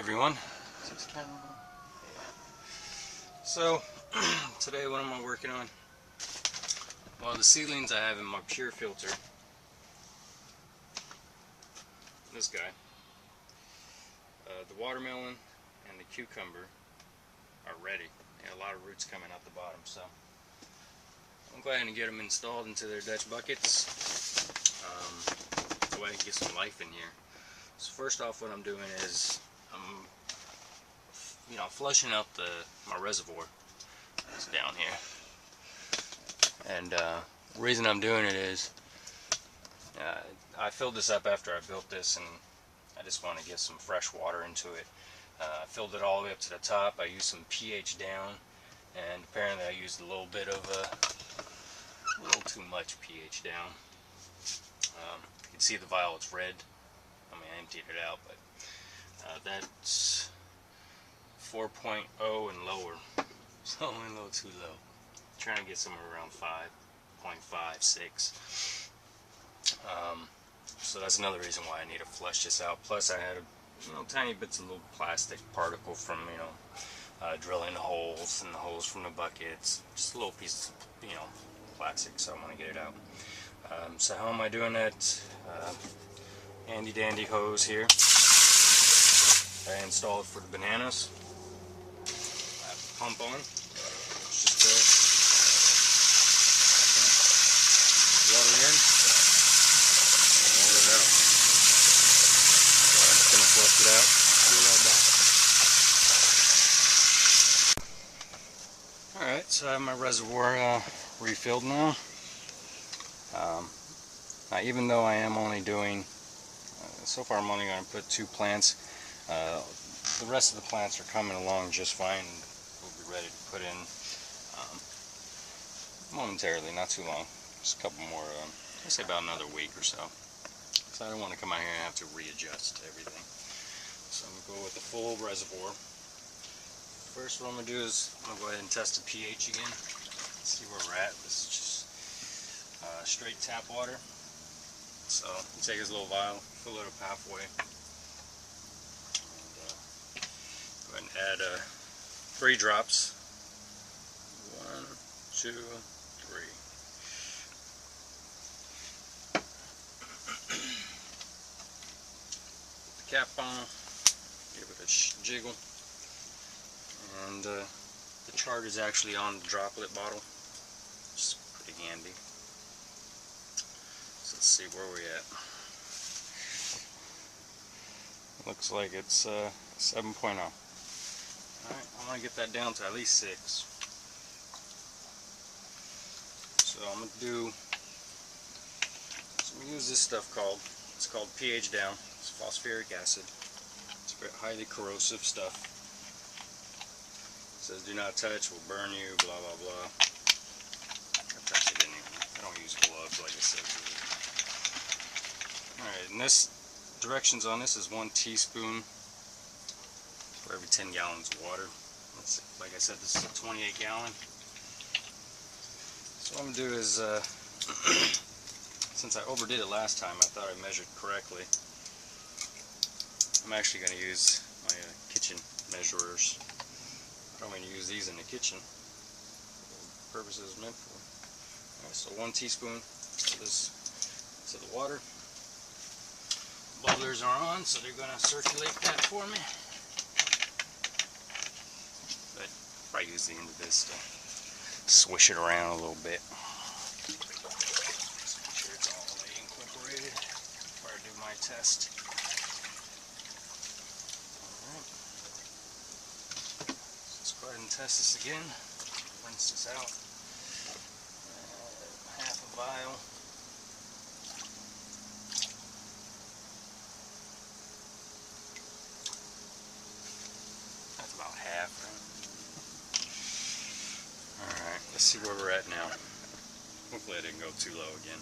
everyone. So today what am I working on? Well, the seedlings I have in my pure filter, this guy, the watermelon and the cucumber are ready. They have a lot of roots coming out the bottom, so I'm go ahead and get them installed into their Dutch buckets. That way I can get some life in here. So first off, what I'm doing is I'm flushing out my reservoir that's down here. And the reason I'm doing it is I filled this up after I built this, and I just want to get some fresh water into it. I filled it all the way up to the top. I used some pH down, and apparently I used a little too much pH down. You can see the vial, it's red. I mean, I emptied it out, but that's 4.0 and lower, so a little too low. I'm trying to get somewhere around 5.5, 6. So that's another reason why I need to flush this out. Plus, I had tiny bits of little plastic particle from drilling holes and the holes from the buckets. Just little pieces of plastic, so I want to get it out. So how am I doing that? Handy dandy hose here. I installed it for the bananas. I have the pump on. It's just water in, water out. So I'm just gonna flush it out. Be right back. Alright, so I have my reservoir refilled now. Now, even though I am only doing, so far I'm only going to put 2 plants. The rest of the plants are coming along just fine, and we'll be ready to put in momentarily, not too long. Just a couple more, I'd say about another week or so. So I don't want to come out here and have to readjust everything. So I'm going to go with the full reservoir. First, what I'm going to do is I'm going to go ahead and test the pH again. See where we're at. This is just straight tap water. So you take this little vial, fill it up halfway, and go ahead and add 3 drops. 1, 2, 3. Put the cap on, give it a jiggle, and the chart is actually on the droplet bottle. Just pretty handy. So let's see where we're at. Looks like it's 7.0. Alright, I want to get that down to at least 6. So I'm going to use this stuff it's called pH down. It's phosphoric acid. It's very highly corrosive stuff. It says do not touch, will burn you, blah blah blah. I touch it anyway. I don't use gloves like I said. Alright, and this directions on this is 1 teaspoon for every 10 gallons of water. Like I said, this is a 28 gallon. So what I'm going to do is, since I overdid it last time, I thought I measured correctly. I'm actually going to use my kitchen measurers. I don't mean to use these in the kitchen. The purpose is meant for. Alright, so 1 teaspoon of this to the water. Bubblers are on, so they're going to circulate that for me. But I'll probably use the end of this to swish it around a little bit. Just make sure it's all the way incorporated before I do my test. Alright. Let's go ahead and test this again. Rinse this out. Half a vial. About half, right? Alright, let's see where we're at now. Hopefully I didn't go too low again.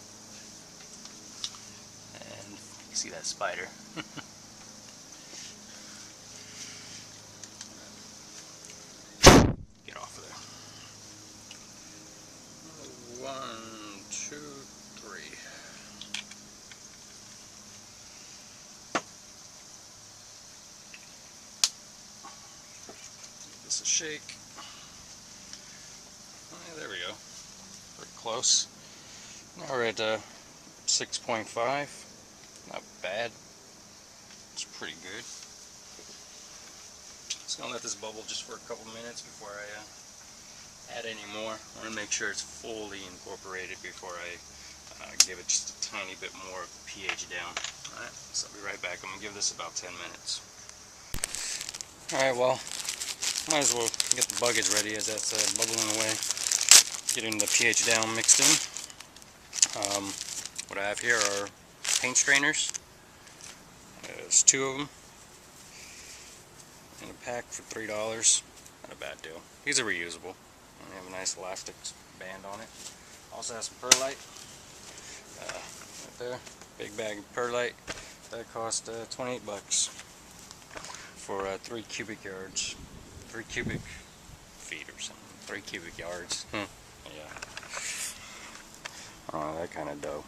And you see that spider? Get off of there. 1, 2, 3. this a shake. Oh, there we go. Pretty close. Now we're at 6.5. Not bad. It's pretty good. Just gonna let this bubble just for a couple minutes before I add any more. I want to make sure it's fully incorporated before I give it just a tiny bit more pH down. Alright, so I'll be right back. I'm going to give this about 10 minutes. Alright, well, might as well get the buckets ready as that's bubbling away. Getting the pH down mixed in. What I have here are paint strainers. There's 2 of them in a pack for $3. Not a bad deal. These are reusable. They have a nice elastic band on it. Also has some perlite. Right there, big bag of perlite. That cost 28 bucks for 3 cubic yards, 3 cubic feet or something. 3 cubic yards. Yeah. Oh, that kind of dough.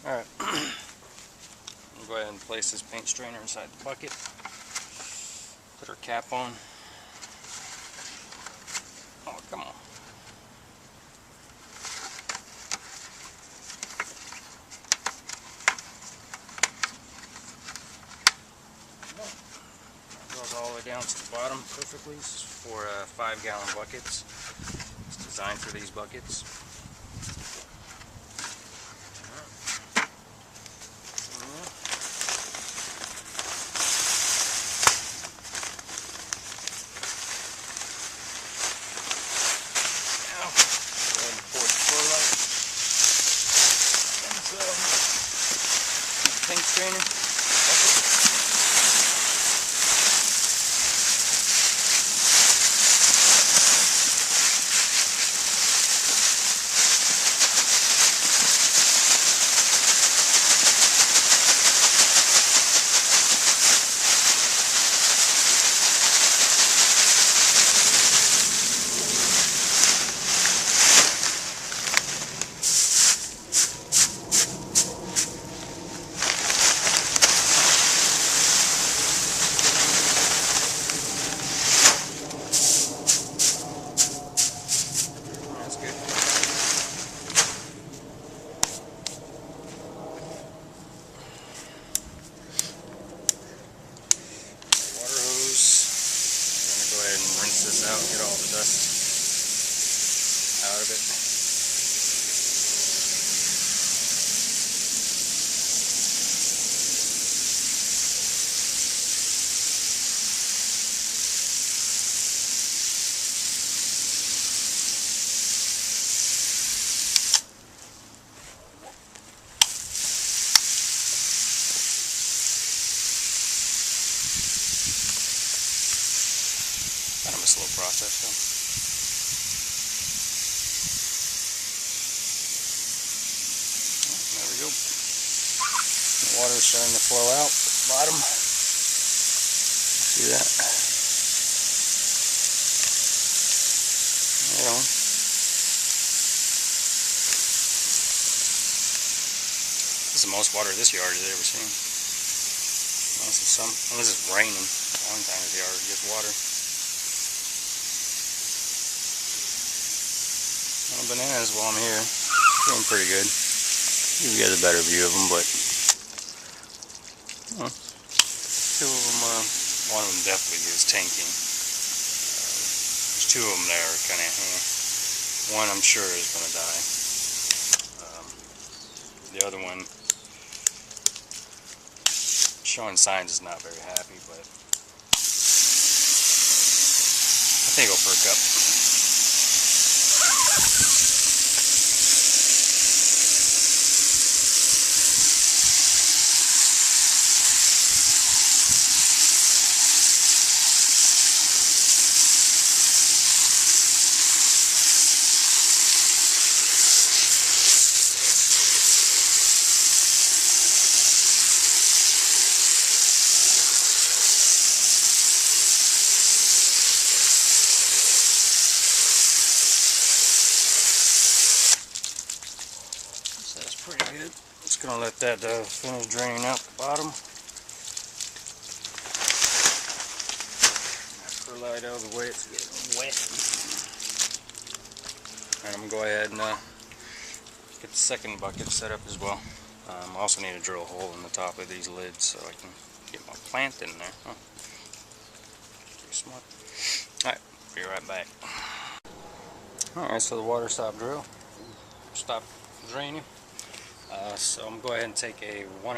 All right. We'll go ahead and place this paint strainer inside the bucket. Put our cap on. Oh, come on. Goes all the way down to the bottom perfectly. This is for 5-gallon buckets. It's designed for these buckets. Paint strainer. This out, get all the dust out of it. Kind of a slow process though. There we go. The water's starting to flow out at the bottom. See that? Right on. This is the most water this yard has ever seen. Unless it's raining. A long time this yard gets water. Bananas while I'm here. Doing pretty good. You get a better view of them, but 2 of them, one of them definitely is tanking. There's 2 of them there are kind of, one I'm sure is going to die. The other one, showing signs is not very happy, but I think it'll perk up. Pretty good. Just gonna let that finish draining out the bottom. That light out of the way, it's getting wet. And I'm going to go ahead and get the second bucket set up as well. I also need to drill a hole in the top of these lids so I can get my plant in there. Huh. Pretty smart. Alright, be right back. Alright, so the water stopped draining. So I'm going to go ahead and take a 1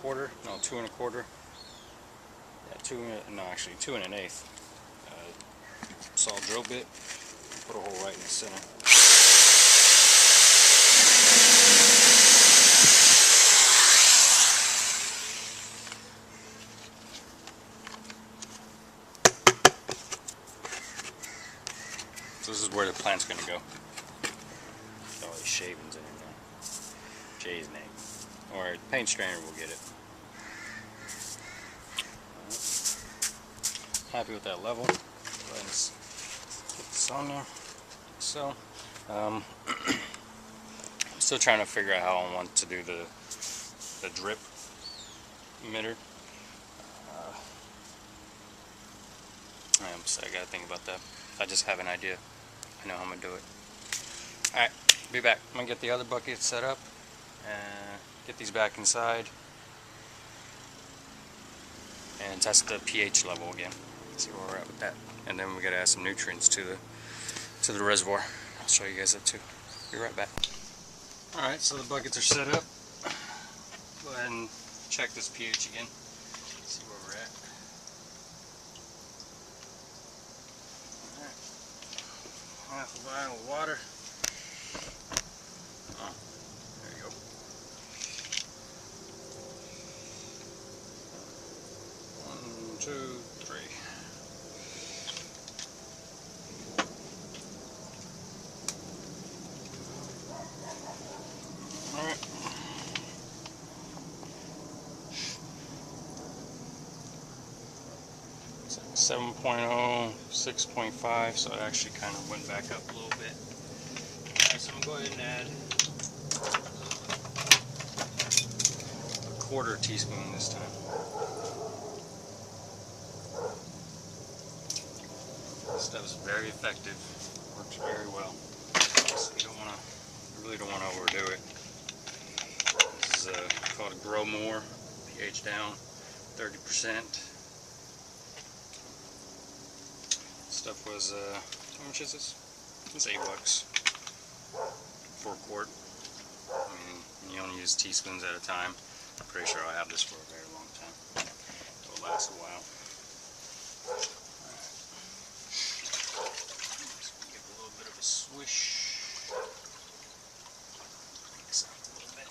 1/4, no 2 1/4, yeah, actually 2 1/8 saw drill bit, put a hole right in the center. So this is where the plant's going to go. All these shavings in it now. Jay's name. Or paint strainer will get it. Happy with that level. Go ahead and get this on there. So, I'm still trying to figure out how I want to do the drip emitter. So I gotta think about that. I just have an idea. I know how I'm gonna do it. Alright, be back. I'm gonna get the other bucket set up and get these back inside and test the pH level again. See where we're at with that. And then we gotta add some nutrients to the reservoir. I'll show you guys that too. Be right back. Alright, so the buckets are set up. Go ahead and check this pH again. See where we're at. Half a vial of water. Oh, there you go. One, two, three. All right. It's like 7.0, 6.5, so it actually kind of went back up a little bit. Alright, so I'm going to go ahead and add a 1/4 teaspoon this time. This stuff is very effective, works very well. So you really don't want to overdo it. This is called a Grow More, pH down 30%. Stuff was, how much is this? It's $8 for a quart. I mean, you only use teaspoons at a time. I'm pretty sure I'll have this for a very long time. It will last a while. Just give it a little bit of a swish. Mix up a little bit.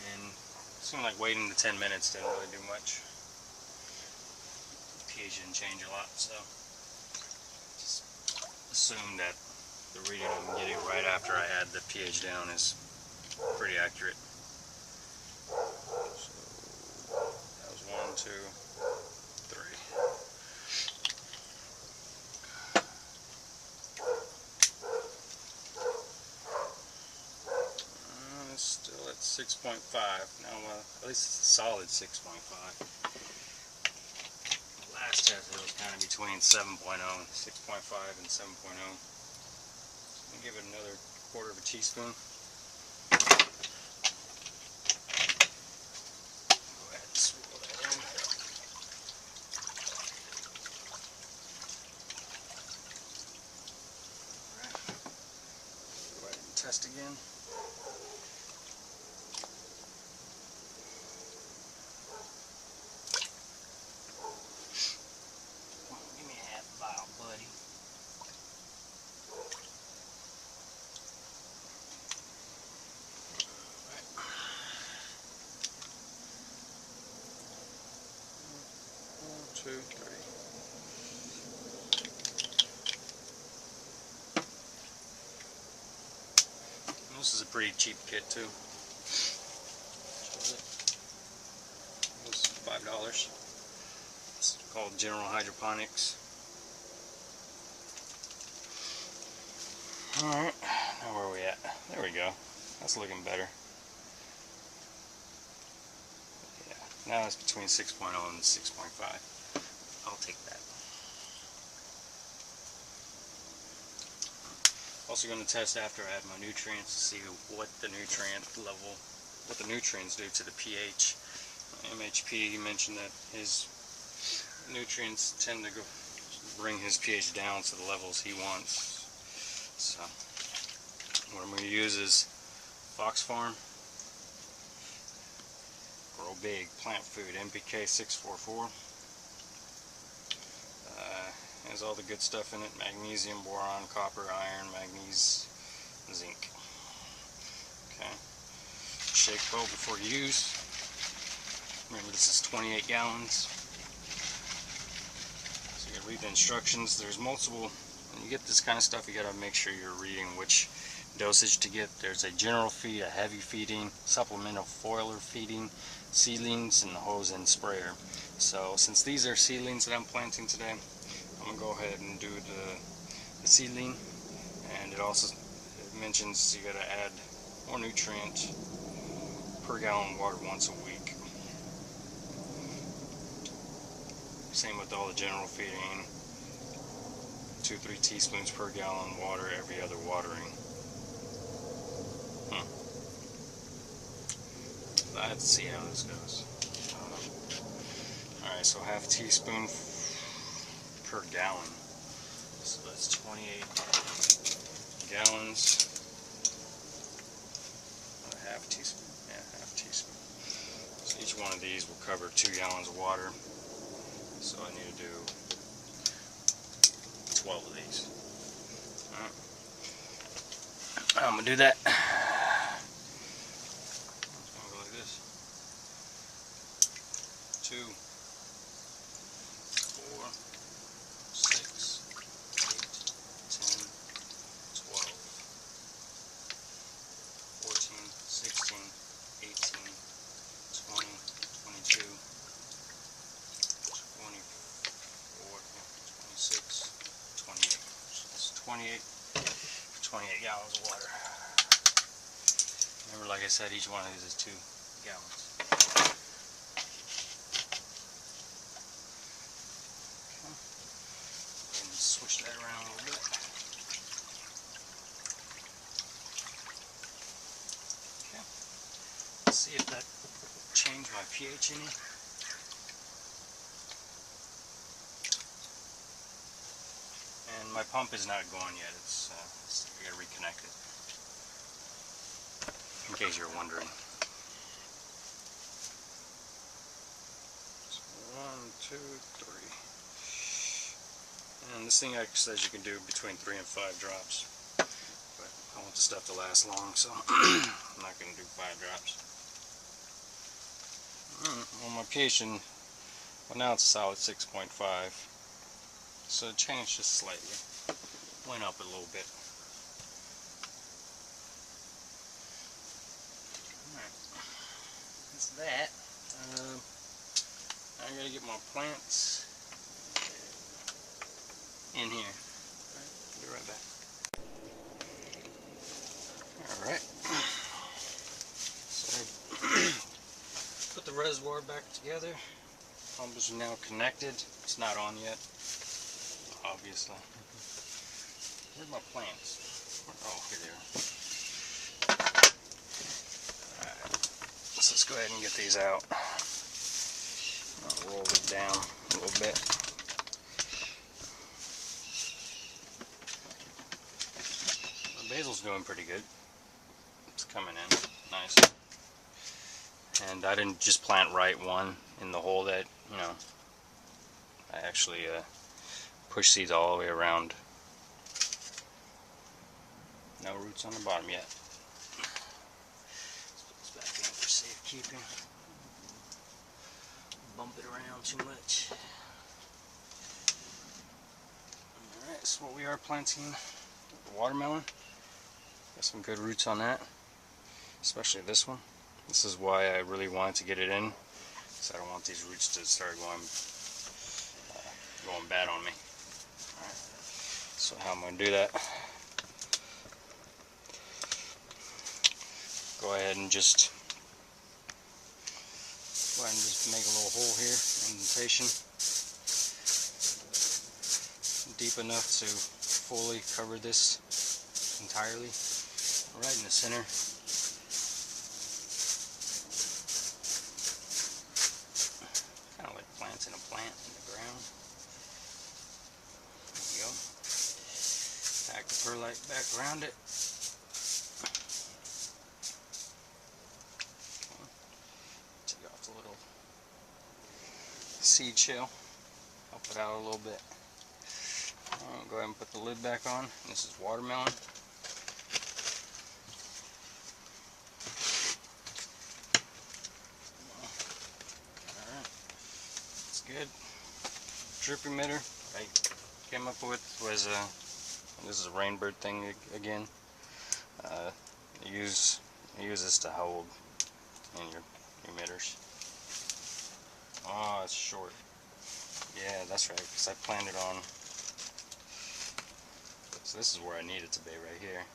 And it seemed like waiting the 10 minutes didn't really do much. pH didn't change a lot, so just assume that the reading I'm getting right after I add the pH down is pretty accurate. So that was 1, 2, 3. It's still at 6.5 now. At least it's a solid 6.5. Last test it was kind of between 7.0 and 6.5 and 7.0. I'll give it another 1/4 teaspoon. Go ahead and swirl that in. Alright. Go ahead and test again. Give me a half vial, buddy. Two, three. And this is a pretty cheap kit too. It was $5. It's called General Hydroponics. Alright, now where are we at? There we go. That's looking better. Yeah, now it's between 6.0 and 6.5. I'll take that. Also going to test after I add my nutrients to see what the nutrients do to the pH. MHP, he mentioned that his nutrients tend to bring his pH down to the levels he wants. So what I'm going to use is Fox Farm Grow Big Plant Food NPK 644. Has all the good stuff in it: magnesium, boron, copper, iron, manganese, zinc. Okay. Shake well before use. Remember, this is 28 gallons. So you gotta read the instructions. There's multiple. When you get this kind of stuff, you gotta make sure you're reading which dosage to get. There's a general feed, a heavy feeding, supplemental foliar feeding, seedlings, and the hose and sprayer. So since these are seedlings that I'm planting today, I'm going to go ahead and do the seedling. And it also mentions you got to add more nutrient per gallon of water once a week. Same with all the general feeding, 2-3 teaspoons per gallon water every other watering. Let's see how this goes. Alright, so half teaspoon per gallon. So that's 28 gallons. Half teaspoon. Yeah, half teaspoon. So each one of these will cover 2 gallons of water. So I need to do 12 of these. Alright. I'm going to do that. It's going to go like this. 2, 4, 6, 8, 10, 12, 14, 16, 18, 20, 22, 24, 26, 28. So that's 28 gallons of water. Remember, like I said, each one of these is 2 gallons. Switch that around a little bit. Okay. Let's see if that changed my pH any. And my pump is not going yet. It's I gotta reconnect it. In case you're wondering. So 1, 2, 3. And this thing says you can do between 3 and 5 drops, but I want the stuff to last long, so I'm not going to do 5 drops. Well, my pH, well, now it's a solid 6.5, so it changed just slightly, went up a little bit. Alright, that's that. I gotta get my plants in here. Alright, be right back. Alright. So I put the reservoir back together. Pump is now connected. It's not on yet, obviously. Where's my plants? Oh, here they are. Alright. So let's go ahead and get these out. I'll roll it down a little bit. Basil's doing pretty good. It's coming in nice. And I didn't just plant right one in the hole that, you know, I actually pushed seeds all the way around. No roots on the bottom yet. Let's put this back in for safekeeping. Bump it around too much. Alright, so what we are planting, watermelon. Got some good roots on that, especially this one. This is why I really wanted to get it in, because I don't want these roots to start going bad on me. Alright, so how I'm going to do that, go ahead and just make a little hole here, indentation. deep enough to fully cover this entirely, right in the center. Kind of like plants in a plant in the ground. There you go. Pack the perlite back around it. Take off the little seed shell. Help it out a little bit. Go ahead and put the lid back on. This is watermelon. Alright, that's good. Drip emitter I came up with was this is a Rainbird thing again. Use this to hold in your emitters. Oh, it's short. Yeah, that's right, because I planned it on. So this is where I need it to be, right here.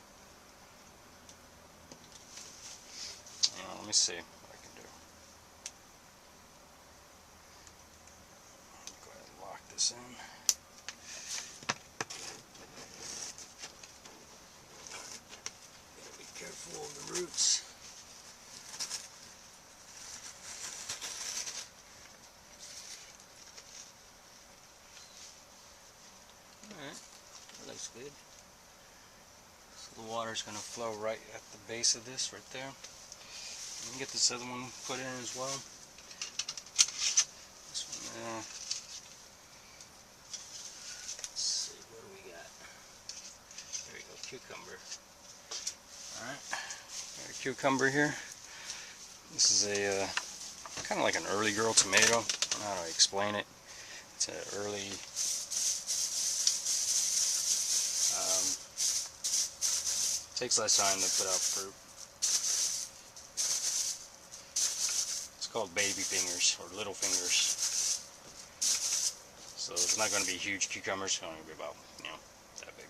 Let me see what I can do. Go ahead and lock this in. Gotta be careful of the roots. Alright, that looks good. So the water's going to flow right at the base of this, right there. You can get this other one put in as well. This one there. Let's see, what do we got? There we go, cucumber. Alright, got a cucumber here. This is a kind of like an early girl tomato. I don't know how to explain it. It's an early takes less time to put out fruit. It's called baby fingers or little fingers. So it's not going to be huge cucumbers. It's going to be about, that big.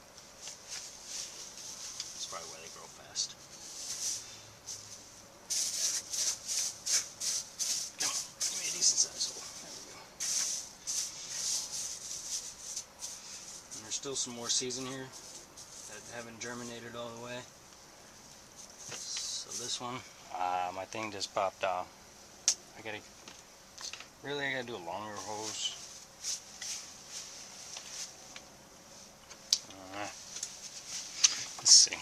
That's probably why they grow fast. Come on, give me a decent size hole. There we go. And there's still some more seeds in here that haven't germinated all the way. So this one, my thing just popped off. I gotta do a longer hose. Let's see.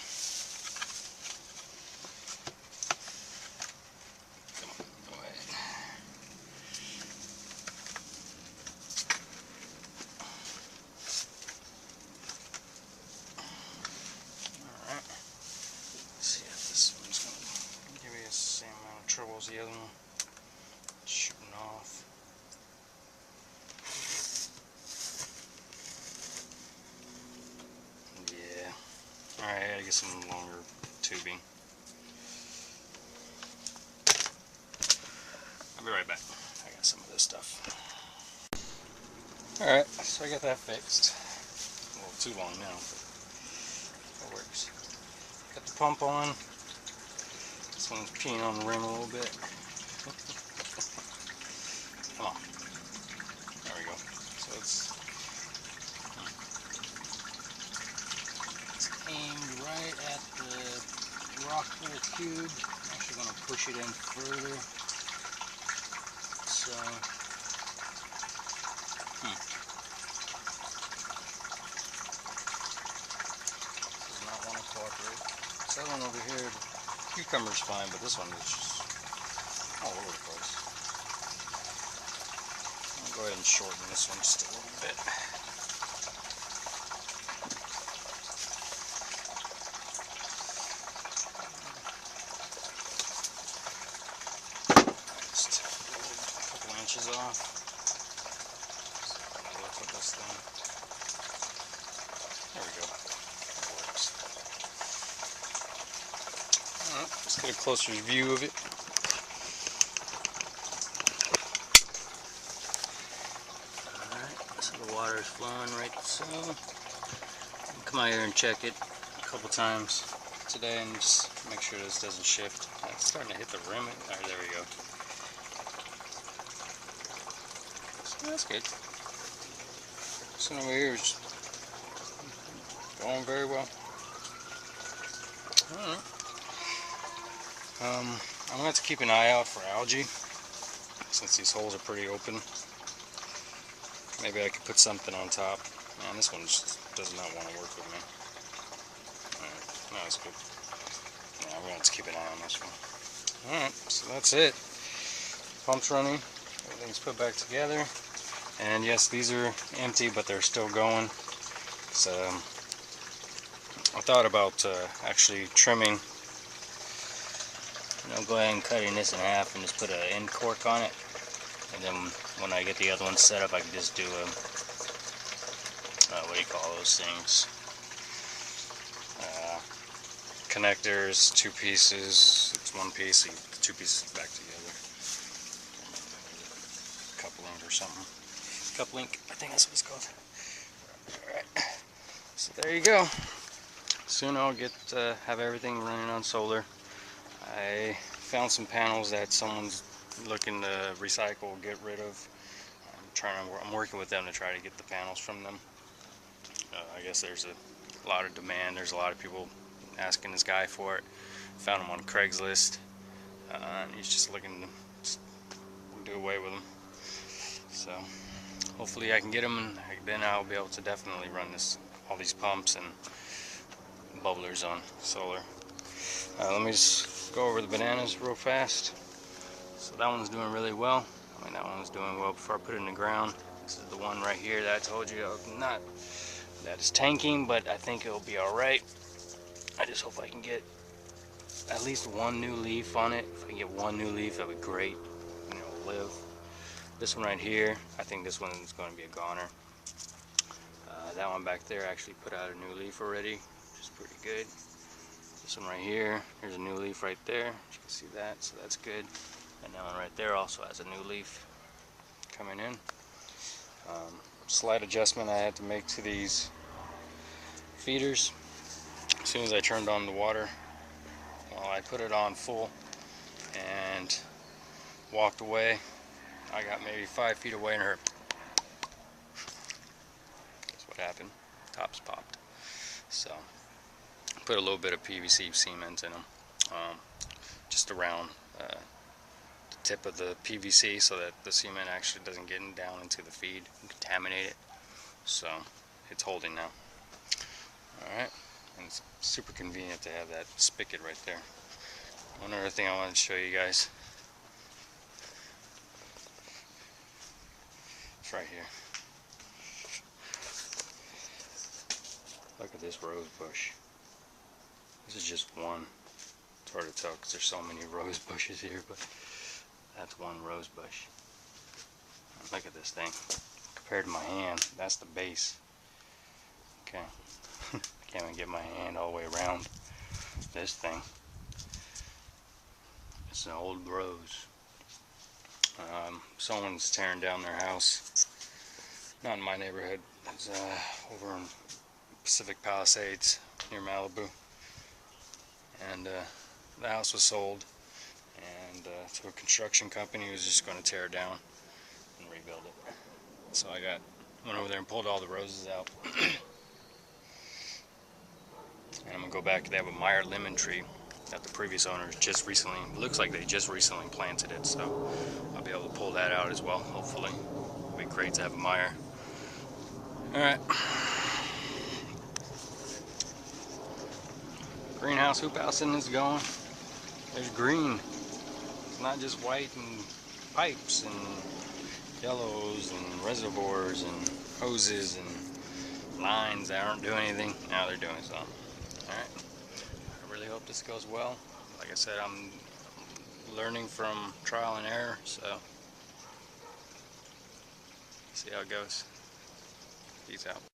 Come on, go ahead. Trouble as the other one. Shooting off. Yeah. Alright, I gotta get some longer tubing. I'll be right back. I got some of this stuff. Alright, so I got that fixed. A little too long now, but it works. Got the pump on. This one's peeing on the rim a little bit. Come on. There we go. So it's aimed right at the rock wool cube. I'm actually going to push it in further. So, does not want to cooperate. This other one over here, cucumber's fine, but this one is just all over the place. I'll go ahead and shorten this one just a little bit. Just a couple inches off. So look at this thing. There we go. That works. Let's get a closer view of it. Alright, so the water is flowing right so. Come out here and check it a couple times today and just make sure this doesn't shift. It's starting to hit the rim. Alright, there we go. So that's good. This one over here is Going very well. Alright. I'm going to have to keep an eye out for algae since these holes are pretty open. Maybe I could put something on top. Man, this one just does not want to work with me. Alright, no, it's good. Yeah, I'm going to have to keep an eye on this one. Alright, so that's it. Pump's running. Everything's put back together. And yes, these are empty, but they're still going. So I thought about actually trimming. Go ahead and cutting this in half and just put an end cork on it. And then when I get the other one set up, I can just do a, what do you call those things? Connectors, 2 pieces. It's 1 piece, so you put the 2 pieces back together. Coupling or something. Coupling, I think that's what it's called. Alright, so there you go. Soon I'll get have everything running on solar. I found some panels that someone's looking to recycle, get rid of. I'm working with them to try to get the panels from them. I guess there's a lot of demand. There's a lot of people asking this guy for it. Found him on Craigslist. And he's just looking to do away with them. So hopefully I can get them, and then I'll be able to definitely run all these pumps and bubblers on solar. Let me just go over the bananas real fast. So that one's doing really well. I mean, that one's doing well before I put it in the ground. This is the one right here that I told you that is tanking, but I think it'll be alright. I just hope I can get at least 1 new leaf on it. If I can get 1 new leaf, that would be great. Live. This one right here, I think this one is going to be a goner. That one back there actually put out a new leaf already, which is pretty good. This one right here, there's a new leaf right there. You can see that, so that's good. And that one right there also has a new leaf coming in. Slight adjustment I had to make to these feeders. As soon as I turned on the water, well, I put it on full and walked away. I got maybe 5 feet away and heard. That's what happened. Tops popped. So put a little bit of PVC cement in them, just around the tip of the PVC, so that the cement actually doesn't get down into the feed and contaminate it. So it's holding now. Alright, and it's super convenient to have that spigot right there. One other thing I wanted to show you guys. It's right here. Look at this rose bush. This is just one. It's hard to tell because there's so many rose bushes here, but that's one rose bush. And look at this thing. Compared to my hand, that's the base. Okay. I can't even get my hand all the way around this thing. It's an old rose. Someone's tearing down their house. Not in my neighborhood. It's over in Pacific Palisades near Malibu. And the house was sold, and to a construction company who was just going to tear it down and rebuild it. So I went over there and pulled all the roses out. And I'm going to go back to that with Meyer lemon tree that the previous owners just recently, looks like they just recently planted it, so I'll be able to pull that out as well, hopefully. It'll be great to have a Meyer. Alright. Greenhouse hoop housing is going. There's green. It's not just white and pipes and yellows and reservoirs and hoses and lines that aren't doing anything. Now they're doing something. Alright. I really hope this goes well. Like I said, I'm learning from trial and error, so see how it goes. Peace out.